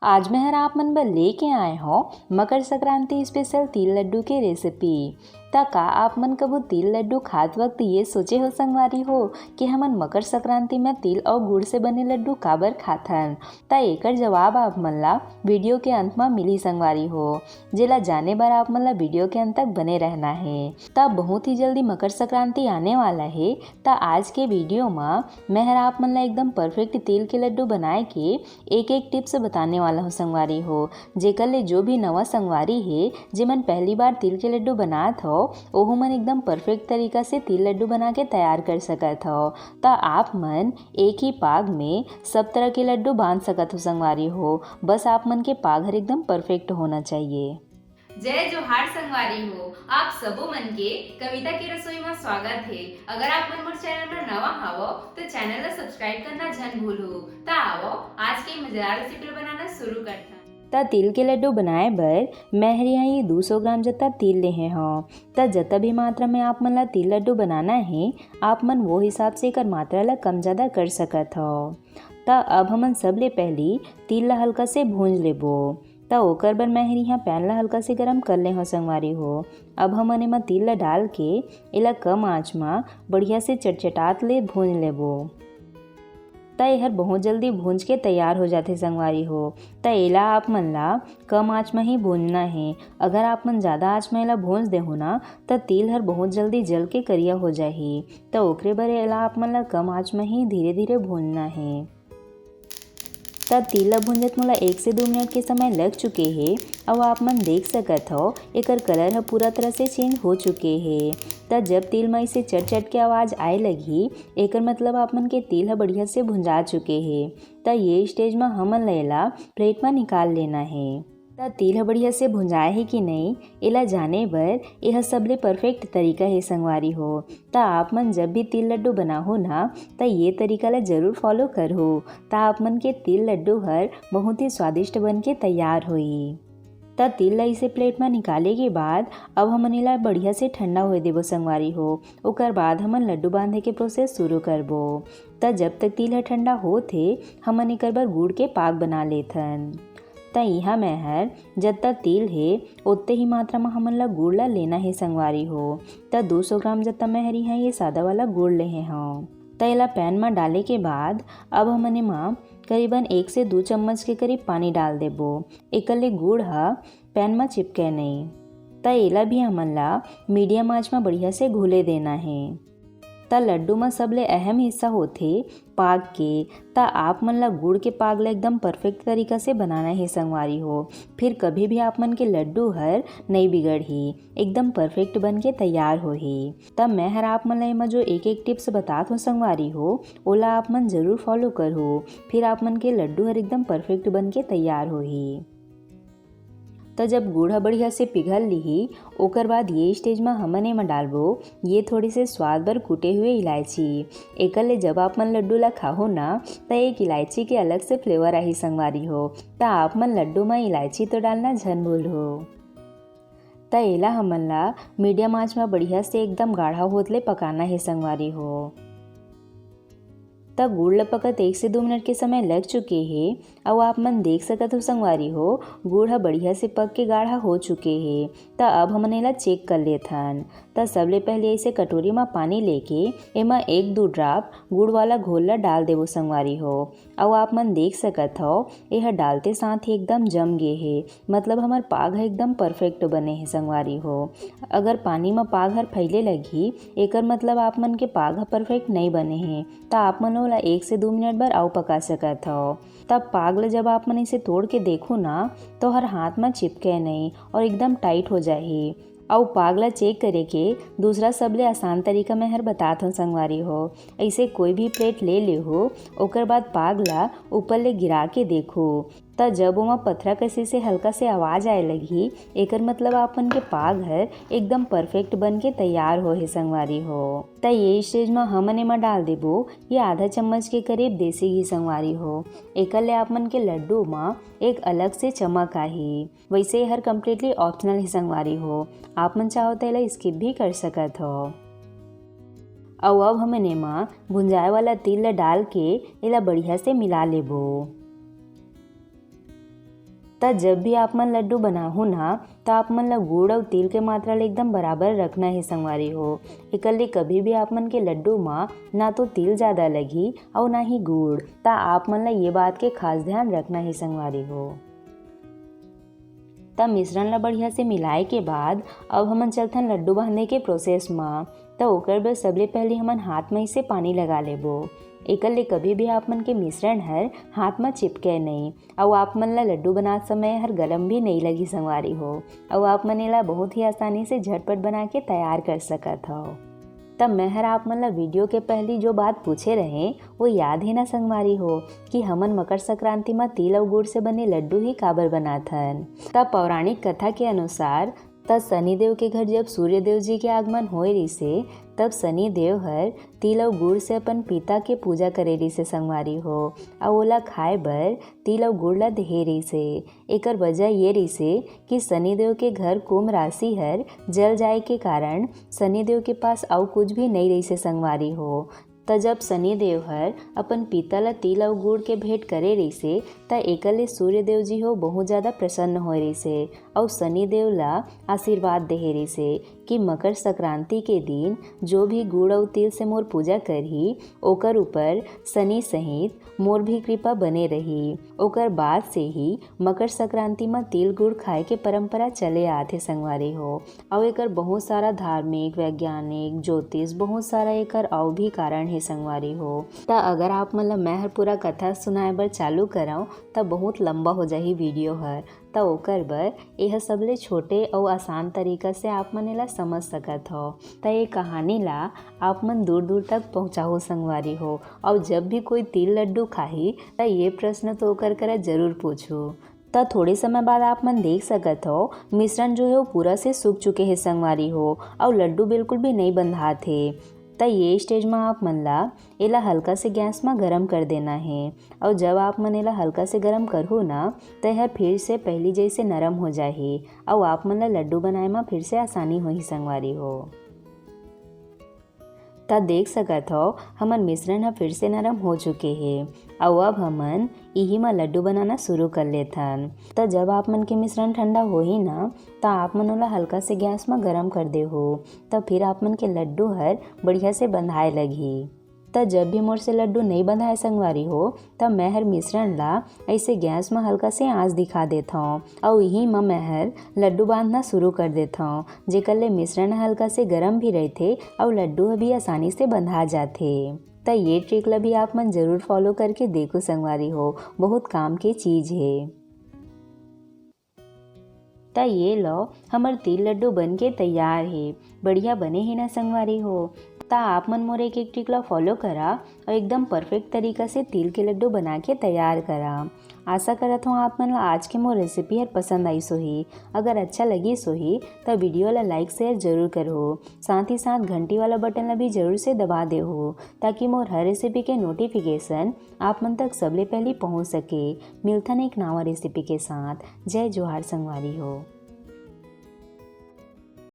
आज मैं आप मन बर लेके आए हो मकर संक्रांति स्पेशल तिल लड्डू के रेसिपी। का आप मन कबू तिल लड्डू खात वक्त ये सोचे हो संगवारी हो कि हमन मकर संक्रांति में तिल और गुड़ से बने लड्डू काबर खाथन। एकर जवाब आप मन ला वीडियो के अंत में मिली संगवारी हो, जेला जाने बार आप मन ला वीडियो के अंत तक बने रहना है। बहुत ही जल्दी मकर संक्रांति आने वाला है। आज के वीडियो में मैं आप मन ला एकदम परफेक्ट तिल के लड्डू बनाए के एक एक टिप्स बताने वाला हूँ संगवारी हो, जेकर ले जो भी नवा संगवारी है जेमन पहली बार तिल के लड्डू बनात हो ओहू मन एकदम परफेक्ट तरीका से तिल लड्डू बना के तैयार कर सकत हो। आप मन एक ही पाग में सब तरह के लड्डू बांध सकत हो संगवारी हो, बस आप मन के पाग हर एकदम परफेक्ट होना चाहिए। जय जोहार संगवारी हो, आप सबो मन के कविता की रसोई में स्वागत है। अगर आप मन मोर चैनल पर नवा हावो तो चैनल ला सब्सक्राइब करना जन भूलो। आओ आज के मजेदार रेसिपी बनाना शुरू करते हैं। तिल के लड्डू बनाए बर मैं यहाँ 200 ग्राम जता तिल लेहे हो। जता भी मात्रा में आप मन ला तिल लड्डू बनाना है आप मन वो हिसाब से एकर मात्रा ला कम ज़्यादा कर सकत हो। अब हमन सबले पहली तिल ला हल्का से भूंज लेबो। ओकर बर मैं यहाँ पैन ला हल्का से गरम कर ले हो संगवारी हो। अब हमन एमा तिल ला डाल के एला कम आँच में बढ़िया से चटचटात ले भूंज लेबो। यहर बहुत जल्दी भूंज के तैयार हो जाते संगवारी हो। एला आप मन ला कम आँच में ही भूंजना है। अगर आप मन ज़्यादा आँच में एला भूंज देहु ना तिल हर बहुत जल्दी जल के करिया हो जाही। ओकरे बर एला आप मन ला कम आँच में ही धीरे धीरे भूंजना है। तिल ला भूंजत मोला 1 से 2 मिनट के समय लग चुके हैं। अब आप मन देख सकत हो एकर कलर है पूरा तरह से चेंज हो चुके हैं। जब तिल में इसे चट चट के आवाज़ आए लगी एकर मतलब आप मन के तिल है बढ़िया से भुंजा चुके हैं। ये स्टेज में हमन लेला प्लेट में निकाल लेना है। तिल बढ़िया से भुंजाए है कि नहीं एला जाने बर यह सबले परफेक्ट तरीका है संगवारी हो। आप मन जब भी तिल लड्डू बनाहो ना ये तरीका ला जरूर फॉलो करहो। आप मन के तिल लड्डू हर बहुत ही स्वादिष्ट बन के तैयार होई। तिल ला इसे प्लेट में निकाले के बाद अब हमन एला बढ़िया से ठंडा होए देबो संगवारी हो। ओकर बाद हमन लड्डू बांधे के प्रोसेस शुरू करबो। जब तक तिल ठंडा होथे हमन एकर बर गुड़ के पाक बना लेथन। यहाँ मैं हर जत्ता तिल है उतने ही मात्रा में हमन ला गुड़ ला लेना है संगवारी हो। 200 ग्राम जत्ता मैं हरी है ये सादा वाला गुड़ लेहे हूँ। एला पैन में डाले के बाद अब हमन एमा करीबन 1 से 2 चम्मच के करीब पानी डाल देबो। एकर ले गुड़ हा पैन में चिपके नहीं। एला भी हमन ला मीडियम आंच में बढ़िया से घुले देना है। लड्डू में सबले अहम हिस्सा होथे पाग के। आप मन ला गुड़ के पाग ला एकदम परफेक्ट तरीका से बनाना है संगवारी हो। फिर कभी भी आप मन के लड्डू हर नहीं बिगड़ही, एकदम परफेक्ट बन के तैयार होही। मैं हर आप मन ला एमा जो एक एक टिप्स बतात हो संगवारी हो ओला आप मन जरूर फॉलो करहो। फिर आप मन के लड्डू हर एकदम परफेक्ट बन के तैयार होही। जब गुड़ बढ़िया से पिघल ली ओकर बाद ये स्टेज में हमन एमा डालबो ये थोड़ी से स्वाद बर कुटे हुए इलायची। एकर ले जब आप मन लड्डू ला खाहो ना एक इलायची के अलग से फ्लेवर आही संगवारी हो। आप मन लड्डू में इलायची तो डालना झन भूलो। एला हमन ला मीडियम आंच में बढ़िया से एकदम गाढ़ा होत ले पकाना है संगवारी हो। गुड़ लपकत 1 से 2 मिनट के समय लग चुके हैं। अब आप मन देख सकत हो संगवारी हो गुड़ हा बढ़िया से पक के गाढ़ा हो चुके हैं। अब हमन एला चेक कर लेथन। सबले पहले इसे कटोरी में पानी लेके एमा 1-2 ड्राप गुड़ वाला घोल ला डाल देबो संगवारी हो। अब आप मन देख सकत हो यह डालते साथ ही एकदम जम गे है, मतलब हमार पाग है एकदम परफेक्ट बने है संगवारी हो। अगर पानी में पाग हर फैले लगी एकर मतलब आप मन के पाग हर परफेक्ट नहीं बने हैं। आप मन ओला 1 से 2 मिनट बर आउ पका सकत हो। पाग ला जब आप मन इसे तोड़ के देखो ना तो हर हाथ में चिपके नहीं और एकदम टाइट हो जाही। पाग ला चेक करे के दूसरा सबले आसान तरीका मैं हर बतात हूँ संगवारी हो। ऐसे कोई भी प्लेट ले ले हो ओकर बाद पाग ला ऊपर ले गिरा के देखो। जब ओमा पथरा कसी से हल्का से आवाज़ आए लगी एकर मतलब आपन के पाग हर एकदम परफेक्ट बन के तैयार हो है संगवारी हो। ये स्टेज में हमन एमा डाल देबो ये आधा चम्मच के करीब देसी घी संगवारी हो। एकर ले आप मन के लड्डू में एक अलग से चमक आही। वैसे हर कम्प्लीटली ऑप्शनल ही संगवारी हो, आप मन चाहो तो एला स्किप भी कर सकत हो। अब हमन एमा भुंजाए वाला तिल ला डाल के एला बढ़िया से मिला लेबो। त जब भी आप मन लड्डू बनाहू ना तो आप मन ला गुड़ और तिल के मात्रा ले एकदम बराबर रखना है संगवारी हो। इकल्ले कभी भी आप मन के लड्डू में ना तो तिल ज़्यादा लगी और ना ही गुड़, ता आप मन ला ये बात के खास ध्यान रखना है संगवारी हो। तब मिश्रण ला बढ़िया से मिलाए के बाद अब हमन चलथन लड्डू बांधे के प्रोसेस में। तो ओकर बर सबले पहले हमन हाथ में से पानी लगा लेबो। एकर ले कभी भी आप मन के मिश्रण हर हाथ में चिपके नहीं और आप मन ला लड्डू बनाते समय हर गरम भी नहीं लगी संगवारी हो। और आप मन ला बहुत ही आसानी से झटपट बना के तैयार कर सकत हो। तब मैं आप मन ला वीडियो के पहली जो बात पूछे रहे वो याद है ना संगवारी हो कि हमन मकर संक्रांति में तिल और गुड़ से बने लड्डू ही काबर बनाथन। तब पौराणिक कथा के अनुसार तब शनिदेव के घर जब सूर्यदेव जी के आगमन होए रिसे तब शनिदेव हर तिल और गुड़ से अपन पिता के पूजा करे रिसे संगवारी हो और ओला खाए बर तिल और गुड़ ला देहे रिसे। एकर वजह ये रिसे कि शनिदेव के घर कुंभ राशि हर जल जाए के कारण शनिदेव के पास और कुछ भी नहीं रिसे संगवारी हो। त जब शनिदेव हर अपन पिता ला तिल और गुड़ के भेंट करे रहिसे त एकर ले सूर्यदेव जी हो बहुत ज़्यादा प्रसन्न होए रहिसे और शनिदेव ला आशीर्वाद देहे रहिसे कि मकर संक्रांति के दिन जो भी गुड़ और तिल से मोर पूजा करही ओकर ऊपर शनि सहित मोर भी कृपा बने रही। ओकर बाद से ही मकर संक्रांति में तिल गुड़ खाए के परंपरा चले आथे संगवारी हो। और एकर बहुत सारा धार्मिक वैज्ञानिक ज्योतिष बहुत सारा एकर और भी कारण है संगवारी हो। त अगर आप मतलब मैं हर पूरा कथा सुनाए बर चालू कराऊँ तब बहुत लंबा हो जाही वीडियो हर। त ओकर बर यह सबले छोटे और आसान तरीका से आप मन ला समझ सकत हो। त ये कहानी ला आप मन दूर दूर तक पहुँचाहो संगवारी हो। और जब भी कोई तिल लड्डू खाही त ये प्रश्न तो ओकर करा जरूर पूछो। त थोड़े समय बाद आप मन देख सकत हो मिश्रण जो है वो पूरा से सूख चुके हैं संगवारी हो और लड्डू बिल्कुल भी नहीं बंधा थे। त ये स्टेज में आप मन ला एला हल्का से गैस में गरम कर देना है। और जब आप मन एला हल्का से गरम करहो ना तो यह फिर से पहली जैसे नरम हो जाही और आप मन ला लड्डू बनाए में फिर से आसानी होही संगवारी हो। त देख सकत हो हमन मिश्रण ह फिर से नरम हो चुके हैं और अब हमन यही में लड्डू बनाना शुरू कर लेथन। त जब आप मन के मिश्रण ठंडा हो ही ना त आप मन ओला हल्का से गैस में गरम कर दे हो। तब फिर आप मन के लड्डू हर बढ़िया से बंधाए लगी। त जब भी मोर से लड्डू नहीं बंधाए संगवारी हो तब मैं हर मिश्रण ला ऐसे गैस में हल्का से आंच दिखा देता हूँ और यही में मैं हर लड्डू बांधना शुरू कर देता हूँ। जेकर ले मिश्रण हल्का से गर्म भी रहते और लड्डू भी आसानी से बंधा जाते। त ये ट्रिक ला भी आप मन जरूर फॉलो करके देखो संगवारी हो, बहुत काम की चीज़ है। त ये लो हमर तिल लड्डू बन के तैयार है। बढ़िया बने ही ना संगवारी हो। ता आप मन मोर एक ट्रिक ला फॉलो करा और एकदम परफेक्ट तरीका से तिल के लड्डू बना के तैयार करा। आशा करत हूँ आप मन ला आज के मोर रेसिपी हर पसंद आई सोही। अगर अच्छा लगी सोही तो वीडियो ला लाइक शेयर जरूर करो। साथ ही साथ घंटी वाला बटन ला भी जरूर से दबा दे हो ताकि मोर हर रेसिपी के नोटिफिकेशन आप मन तक सबले पहले पहुँच सके। मिलथन एक नवा रेसिपी के साथ। जय जोहार संगवारी हो।